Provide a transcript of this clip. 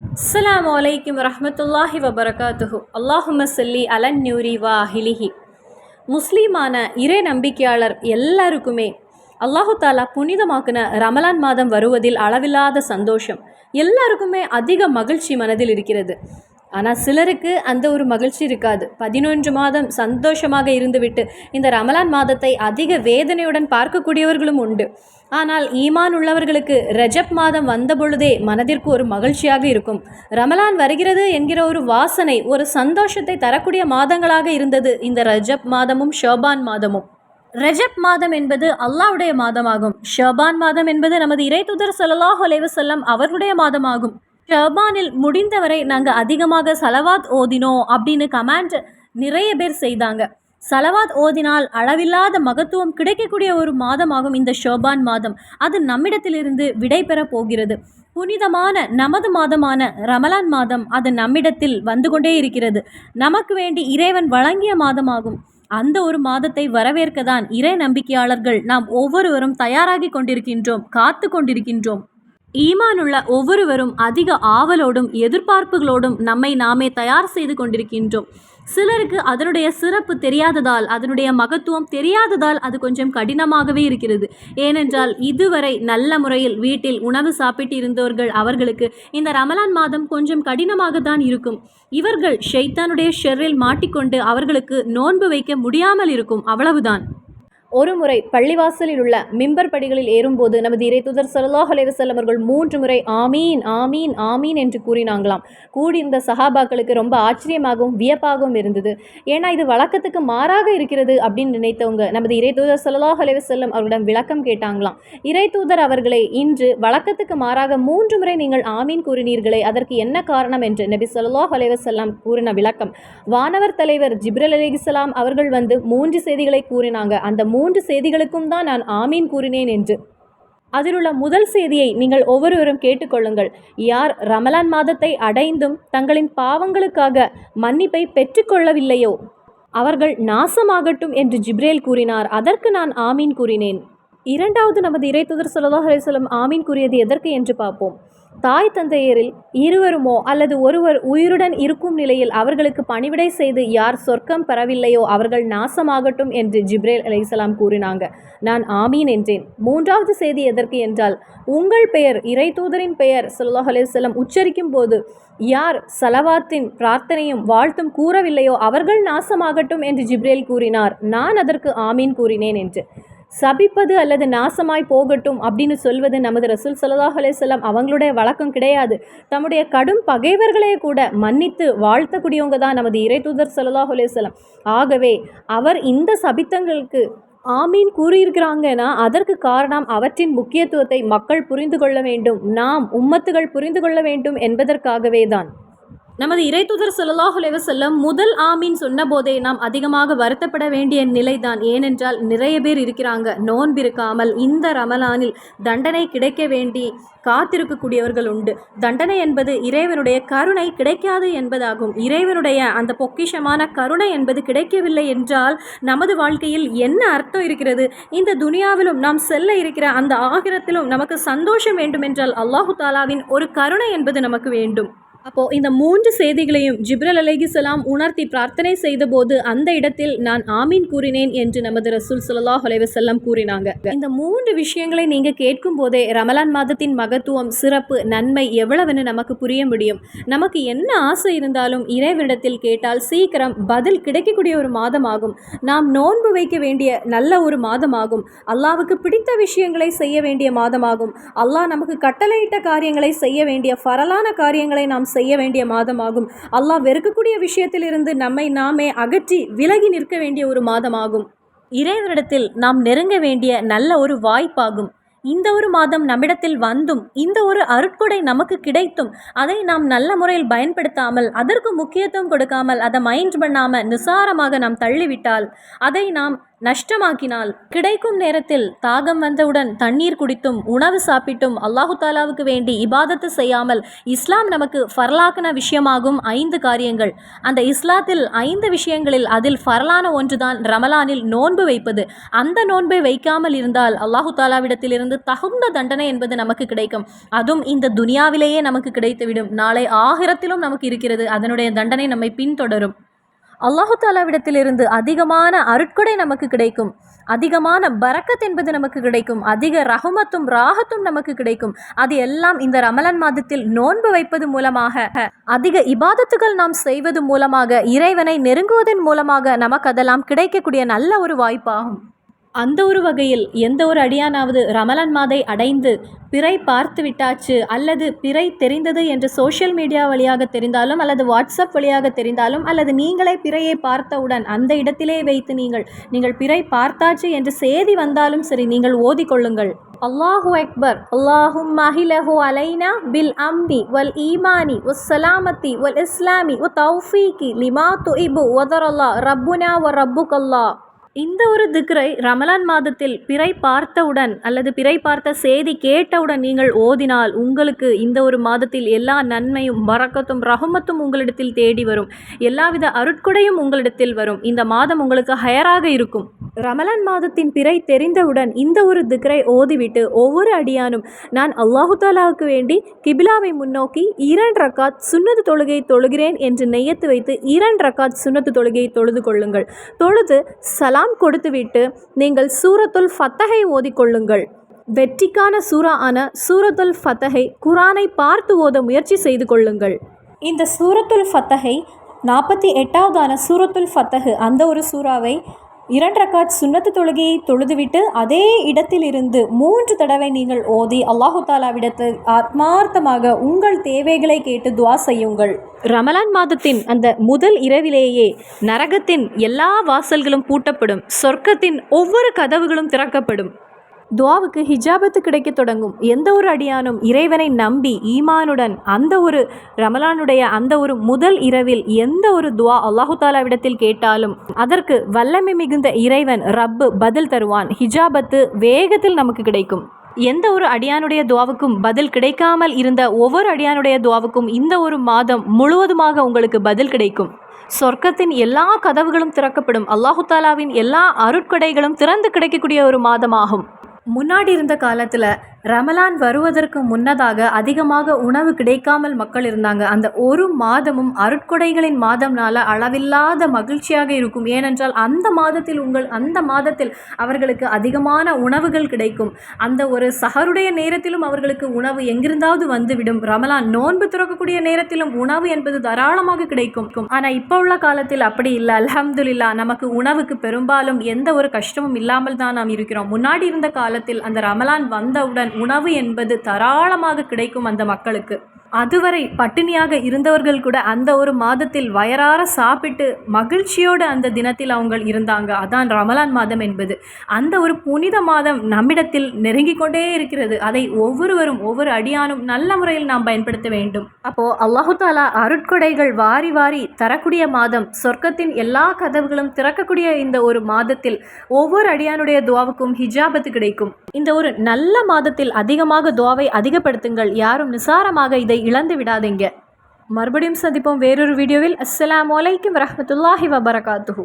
அஸ்ஸலாமு அலைக்கும் வரஹ்மத்துல்லாஹி வபரகாத்துஹு. அல்லாஹும்ம ஸல்லி அலன் நூரி வா அஹ்லிஹி. முஸ்லீமான இறை நம்பிக்கையாளர் எல்லாருக்குமே அல்லாஹு தாலா புனிதமாக்குன ரமலான் மாதம் வருவதில் அளவில்லாத சந்தோஷம், எல்லாருக்குமே அதிக மகிழ்ச்சி மனதில் இருக்கிறது. ஆனால் சிலருக்கு அந்த ஒரு மகிழ்ச்சி இருக்காது. 11 மாதம் சந்தோஷமாக இருந்துவிட்டு இந்த ரமலான் மாதத்தை அதிக வேதனையுடன் பார்க்கக்கூடியவர்களும் உண்டு. ஆனால் ஈமான் உள்ளவர்களுக்கு ரஜப் மாதம் வந்த பொழுதே மனதிற்கு ஒரு மகிழ்ச்சியாக இருக்கும். ரமலான் வருகிறது என்கிற ஒரு வாசனை, ஒரு சந்தோஷத்தை தரக்கூடிய மாதங்களாக இருந்தது இந்த ரஜப் மாதமும் ஷாபான் மாதமும். ரஜப் மாதம் என்பது அல்லாஹ்வுடைய மாதமாகும். ஷாபான் மாதம் என்பது நமது இறைத்தூதர் ஸல்லல்லாஹு அலைஹி வஸல்லம் அவர்களுடைய மாதமாகும். ஷாபானில் முடிந்தவரை நாங்கள் அதிகமாக சலவாத் ஓதினோம் அப்படின்னு கமெண்ட் நிறைய பேர் செய்தாங்க. சலவாத் ஓதினால் அளவில்லாத மகத்துவம் கிடைக்கக்கூடிய ஒரு மாதமாகும் இந்த ஷோபான் மாதம். அது நம்மிடத்திலிருந்து விடைபெற போகிறது. புனிதமான நமது மாதமான ரமலான் மாதம் அது நம்மிடத்தில் வந்து கொண்டே இருக்கிறது. நமக்கு வேண்டி இறைவன் வழங்கிய மாதமாகும். அந்த ஒரு மாதத்தை வரவேற்க தான் இறை நம்பிக்கையாளர்கள் நாம் ஒவ்வொருவரும் தயாராகி கொண்டிருக்கின்றோம், காத்து கொண்டிருக்கின்றோம். ஈமானுள்ள ஒவ்வொருவரும் அதிக ஆவலோடும் எதிர்பார்ப்புகளோடும் நம்மை நாமே தயார் செய்து கொண்டிருக்கின்றோம். சிலருக்கு அதனுடைய சிறப்பு தெரியாததால், அதனுடைய மகத்துவம் தெரியாததால் அது கொஞ்சம் கடினமாகவே இருக்கிறது. ஏனென்றால் இதுவரை நல்ல முறையில் வீட்டில் உணவு சாப்பிட்டு இருந்தவர்கள் அவர்களுக்கு இந்த ரமலான் மாதம் கொஞ்சம் கடினமாகத்தான் இருக்கும். இவர்கள் ஷைத்தானுடைய ஷெர்ரில் மாட்டிக்கொண்டு அவர்களுக்கு நோன்பு வைக்க முடியாமல் இருக்கும், அவ்வளவுதான். ஒரு முறை பள்ளிவாசலில் உள்ள மிம்பர் படிகளில் ஏறும்போது நமது இறைத்தூதர் ஸல்லல்லாஹு அலைஹி வஸல்லம் அவர்கள் 3 முறை ஆமீன் ஆமீன் ஆமீன் என்று கூறினாங்களாம். கூடியிருந்த சஹாபாக்களுக்கு ரொம்ப ஆச்சரியமாகவும் வியப்பாகவும் இருந்தது. ஏன்னா இது வழக்கத்துக்கு மாறாக இருக்கிறது அப்படின்னு நினைத்தவங்க நமது இறைத்தூதர் ஸல்லல்லாஹு அலைஹி வஸல்லம் அவர்களிடம் விளக்கம் கேட்டாங்களாம். இறைத்தூதர் அவர்களே, இன்று வழக்கத்துக்கு மாறாக 3 முறை நீங்கள் ஆமீன் கூறினீர்களே, அதற்கு என்ன காரணம் என்று நபி ஸல்லல்லாஹு அலைஹி வஸல்லம் கூறின விளக்கம், வானவர் தலைவர் ஜிப்ரீல் அலைஹிஸ்ஸலாம் அவர்கள் வந்து 3 செய்திகளை கூறினாங்க. அந்த 3 செய்திகளுக்கும் தான் நான் ஆமீன் கூறினேன் என்று. அதில் உள்ள முதல் செய்தியை நீங்கள் ஒவ்வொருவரும் கேட்டுக்கொள்ளுங்கள். யார் ரமலான் மாதத்தை அடைந்தும் தங்களின் பாவங்களுக்காக மன்னிப்பை பெற்றுக்கொள்ளவில்லையோ அவர்கள் நாசமாகட்டும் என்று ஜிப்ரேல் கூறினார். அதற்கு நான் ஆமீன் கூறினேன். இரண்டாவது நமது இறைத்தூதர் ஸல்லல்லாஹு அலைஹி வஸல்லம் ஆமீன் கூறியது எதற்கு என்று பார்ப்போம். தாய் தந்தையரில் இருவருமோ அல்லது ஒருவர் உயிருடன் இருக்கும் நிலையில் அவர்களுக்கு பணிவிடை செய்து யார் சொர்க்கம் பெறவில்லையோ அவர்கள் நாசமாகட்டும் என்று ஜிப்ரேல் அலைஹிஸ்ஸலாம் கூறினாங்க. நான் ஆமீன் என்றேன். மூன்றாவது செய்தி எதற்கு என்றால், உங்கள் பெயர், இறைத்தூதரின் பெயர் ஸல்லல்லாஹு அலைஹி வஸல்லம் உச்சரிக்கும் போது யார் சலவாத்தின் பிரார்த்தனையும் வாழ்த்தும் கூறவில்லையோ அவர்கள் நாசமாகட்டும் என்று ஜிப்ரேல் கூறினார். நான் அதற்கு ஆமீன் கூறினேன் என்று. சபிப்பது அல்லது நாசமாய் போகட்டும் அப்படின்னு சொல்வது நமது ரசூல் ஸல்லல்லாஹு அலைஹி வஸல்லம் அவங்களுடைய வழக்கம் கிடையாது. தம்முடைய கடும் பகைவர்களே கூட மன்னித்து வாழ்த்தக்கூடியவங்க தான் நமது இறைத்தூதர் ஸல்லல்லாஹு அலைஹி வஸல்லம். ஆகவே அவர் இந்த சபித்தங்களுக்கு ஆமீன் கூறியிருக்கிறாங்கன்னா அதற்கு காரணம் அவற்றின் முக்கியத்துவத்தை மக்கள் புரிந்து கொள்ள வேண்டும், நாம் உம்மத்துகள் புரிந்து கொள்ள வேண்டும் என்பதற்காகவே தான். நமது இறைத்தூதர் ஸல்லல்லாஹு அலைஹி வஸல்லம் முதல் ஆமீன் சொன்ன போதே நாம் அதிகமாக வருத்தப்பட வேண்டிய நிலைதான். ஏனென்றால் நிறைய பேர் இருக்கிறாங்க நோன்பிருக்காமல் இந்த ரமலானில் தண்டனை கிடைக்க வேண்டி காத்திருக்கக்கூடியவர்கள் உண்டு. தண்டனை என்பது இறைவனுடைய கருணை கிடைக்காது என்பதாகும். இறைவனுடைய அந்த பொக்கிஷமான கருணை என்பது கிடைக்கவில்லை என்றால் நமது வாழ்க்கையில் என்ன அர்த்தம் இருக்கிறது? இந்த துனியாவிலும் நாம் செல்ல இருக்கிற அந்த ஆகிரத்திலும் நமக்கு சந்தோஷம் வேண்டுமென்றால் அல்லாஹு தாலாவின் ஒரு கருணை என்பது நமக்கு வேண்டும். அப்போது இந்த 3 செய்திகளையும் ஜிப்ரீல் அலைஹிஸ்ஸலாம் உணர்த்தி பிரார்த்தனை செய்தபோது அந்த இடத்தில் நான் ஆமீன் கூறினேன் என்று நமது ரசூல் ஸல்லல்லாஹு அலைஹி வஸல்லம் கூறினாங்க. இந்த 3 விஷயங்களை நீங்கள் கேட்கும் போதே ரமலான் மாதத்தின் மகத்துவம், சிறப்பு, நன்மை எவ்வளவுன்னு நமக்கு புரிய முடியும். நமக்கு என்ன ஆசை இருந்தாலும் இறைவனிடத்தில் கேட்டால் சீக்கிரம் பதில் கிடைக்கக்கூடிய ஒரு மாதமாகும். நாம் நோன்பு வைக்க வேண்டிய நல்ல ஒரு மாதமாகும். அல்லாஹ்வுக்கு பிடித்த விஷயங்களை செய்ய வேண்டிய மாதமாகும். அல்லாஹ் நமக்கு கட்டளையிட்ட காரியங்களை செய்ய வேண்டிய ஃபரலான காரியங்களை நாம் செய்ய வேண்டிய மாதமாகும். அல்லாஹ் வெறுக்கக்கூடிய விஷயத்திலிருந்து நம்மை நாமே அகற்றி விலகி நிற்க வேண்டிய ஒரு மாதமாகும். இறைவனிடத்தில் நாம் நெருங்க வேண்டிய நல்ல ஒரு வாய்ப்பாகும். இந்த ஒரு மாதம் நம்மிடத்தில் வந்தும் இந்த ஒரு அருட்கொடை நமக்கு கிடைத்தும் அதை நாம் நல்ல முறையில் பயன்படுத்தாமல், அதற்கு முக்கியத்துவம் கொடுக்காமல், அதை மைண்ட் பண்ணாமல் நிசாரமாக நாம் தள்ளிவிட்டால் அதை நாம் நஷ்டமாக்கினால், கிடைக்கும் நேரத்தில் தாகம் வந்தவுடன் தண்ணீர் குடித்தும் உணவு சாப்பிட்டும் அல்லாஹு தாலாவுக்கு வேண்டி இபாதத்து செய்யாமல் இஸ்லாம் நமக்கு ஃபர்லாக்கின விஷயமாகும் 5 காரியங்கள். அந்த இஸ்லாத்தில் 5 விஷயங்களில் அதில் ஃபர்லான ஒன்றுதான் ரமலானில் நோன்பு வைப்பது. அந்த நோன்பை வைக்காமல் இருந்தால் அல்லாஹு தாலாவிடத்திலிருந்து தகுந்த தண்டனை என்பது நமக்கு கிடைக்கும். அதுவும் இந்த துனியாவிலேயே நமக்கு கிடைத்துவிடும். நாளை ஆகிரத்திலும் நமக்கு இருக்கிறது. அதனுடைய தண்டனை நம்மை பின்தொடரும். அல்லாஹு தாலாவிடத்திலிருந்து அதிகமான அருட்கொடை நமக்கு கிடைக்கும். அதிகமான பரக்கத் என்பது நமக்கு கிடைக்கும். அதிக ரஹமத்தும் ராகத்தும் நமக்கு கிடைக்கும். அது எல்லாம் இந்த ரமலான் மாதத்தில் நோன்பு வைப்பது மூலமாக, அதிக இபாதத்துகள் நாம் செய்வது மூலமாக, இறைவனை நெருங்குவதன் மூலமாக நமக்கு அதெல்லாம் கிடைக்கக்கூடிய நல்ல ஒரு வாய்ப்பாகும். அந்த ஒரு வகையில் எந்த ஒரு அடியானாவது ரமலான் மாதை அடைந்து பிறை பார்த்து விட்டாச்சு அல்லது பிறை தெரிந்தது என்று சோஷியல் மீடியா வழியாக தெரிந்தாலும் அல்லது வாட்ஸ்அப் வழியாக தெரிந்தாலும் அல்லது நீங்களே பிறையை பார்த்தவுடன் அந்த இடத்திலே வைத்து நீங்கள் பிறை பார்த்தாச்சு என்று செய்தி வந்தாலும் சரி, நீங்கள் ஓதிக்கொள்ளுங்கள். அல்லாஹு அக்பர். அல்லாஹும் மஹிலஹு அலைனா பில் அம்னி வல் ஈமானி வஸ் சலாமத்தி வல் இஸ்லாமி வ தௌஃபீகி லிமா துஇபு வதரல்லா ரப்புனா வ ரப்புகல்லா. இந்த ஒரு திக்ரை ரமலான் மாதத்தில் பிறை பார்த்தவுடன் அல்லது பிறை பார்த்த செய்தி கேட்டவுடன் நீங்கள் ஓதினால் உங்களுக்கு இந்த ஒரு மாதத்தில் எல்லா நன்மையும் பரக்கத்தும் ரஹமத்தும் உங்களிடத்தில் தேடி வரும். எல்லாவித அருட்கொடையும் உங்களிடத்தில் வரும். இந்த மாதம் உங்களுக்கு ஹயராக இருக்கும். ரமலான் மாதத்தின் பிறை தெரிந்தவுடன் இந்த ஒரு திக்ரை ஓதிவிட்டு ஒவ்வொரு அடியானும் நான் அல்லாஹு தாலாவுக்கு வேண்டி கிபிலாவை முன்னோக்கி 2 ரக்காத் சுன்னத்து தொழுகையை தொழுகிறேன் என்று நெய்யத்து வைத்து 2 ரக்காத் சுன்னத்து தொழுகையை தொழுது கொள்ளுங்கள். தொழுது சலாம் கொடுத்துவிட்டு நீங்கள் சூரத்துல் ஃபத்தஹை ஓதிக்கொள்ளுங்கள். வெற்றிக்கான சூரா ஆன சூரத்துல் ஃபத்தஹை குரானை பார்த்து ஓத முயற்சி செய்து கொள்ளுங்கள். இந்த சூரத்துல் ஃபத்தஹை 48வது சூரத்துல் ஃபத்தஹ் அந்த ஒரு சூறாவை 2 ரக்காத் சுன்னத்து தொழுகையை தொழுதுவிட்டு அதே இடத்திலிருந்து 3 தடவை நீங்கள் ஓதி அல்லாஹு தாலாவிடத்தில் ஆத்மார்த்தமாக உங்கள் தேவைகளை கேட்டு துவா செய்யுங்கள். ரமலான் மாதத்தின் அந்த முதல் இரவிலேயே நரகத்தின் எல்லா வாசல்களும் பூட்டப்படும். சொர்க்கத்தின் ஒவ்வொரு கதவுகளும் திறக்கப்படும். துவாவுக்கு ஹிஜாபத்து கிடைக்க தொடங்கும். எந்த ஒரு அடியானும் இறைவனை நம்பி ஈமானுடன் அந்த ஒரு ரமலானுடைய அந்த ஒரு முதல் இரவில் எந்த ஒரு துவா அல்லாஹு தாலாவிடத்தில் கேட்டாலும் அதற்கு வல்லமை மிகுந்த இறைவன் ரப்பு பதில் தருவான். ஹிஜாபத்து வேகத்தில் நமக்கு கிடைக்கும். எந்த ஒரு அடியானுடைய துவாவுக்கும் பதில் கிடைக்காமல் இருந்த ஒவ்வொரு அடியானுடைய துவாவுக்கும் இந்த ஒரு மாதம் முழுவதுமாக உங்களுக்கு பதில் கிடைக்கும். சொர்க்கத்தின் எல்லா கதவுகளும் திறக்கப்படும். அல்லாஹு தாலாவின் எல்லா அருட்கொடைகளும் திறந்து கிடைக்கக்கூடிய ஒரு மாதமாகும். முன்னாடி இருந்த காலத்தில் ரமலான் வருவதற்கு முன்னதாக அதிகமாக உணவு கிடைக்காமல் மக்கள் இருந்தாங்க. அந்த ஒரு மாதமும் அருட்கொடைகளின் மாதம்னால அளவில்லாத மகிழ்ச்சியாக இருக்கும். ஏனென்றால் அந்த மாதத்தில் அவர்களுக்கு அதிகமான உணவுகள் கிடைக்கும். அந்த ஒரு சஹருடைய நேரத்திலும் அவர்களுக்கு உணவு எங்கிருந்தாவது வந்துவிடும். ரமலான் நோன்பு திறக்கக்கூடிய நேரத்திலும் உணவு என்பது தாராளமாக கிடைக்கும். ஆனால் இப்போ உள்ள காலத்தில் அப்படி இல்லை. அல்ஹம்துலில்லாஹ், நமக்கு உணவுக்கு பெரும்பாலும் எந்த ஒரு கஷ்டமும் இல்லாமல் தான் நாம் இருக்கிறோம். முன்னாடி இருந்த காலத்தில் அந்த ரமலான் வந்தவுடன் உணவு என்பது தாராளமாக கிடைக்கும் அந்த மக்களுக்கு. அதுவரை பட்டினியாக இருந்தவர்கள் கூட அந்த ஒரு மாதத்தில் வயறார சாப்பிட்டு மகிழ்ச்சியோடு அந்த தினத்தில் அவங்க இருந்தாங்க. அதான் ரமலான் மாதம் என்பது. அந்த ஒரு புனித மாதம் நம்மிடத்தில் நெருங்கி கொண்டே இருக்கிறது. அதை ஒவ்வொருவரும் ஒவ்வொரு அடியானும் நல்ல முறையில் நாம் பயன்படுத்த வேண்டும். அப்போது அல்லாஹு தாலா அருட்கொடைகள் வாரி வாரி தரக்கூடிய மாதம், சொர்க்கத்தின் எல்லா கதவுகளும் திறக்கக்கூடிய இந்த ஒரு மாதத்தில் ஒவ்வொரு அடியானுடைய துவாவுக்கும் ஹிஜாபத்து கிடைக்கும். இந்த ஒரு நல்ல மாதத்தில் அதிகமாக துவாவை அதிகப்படுத்துங்கள். யாரும் நிசாரமாக இதை இழந்து விடாதீங்க. மறுபடியும் சந்திப்போம் வேறொரு வீடியோவில். அஸ்ஸலாமு அலைக்கும் வரஹ்மத்துல்லாஹி வபரகாத்துஹு.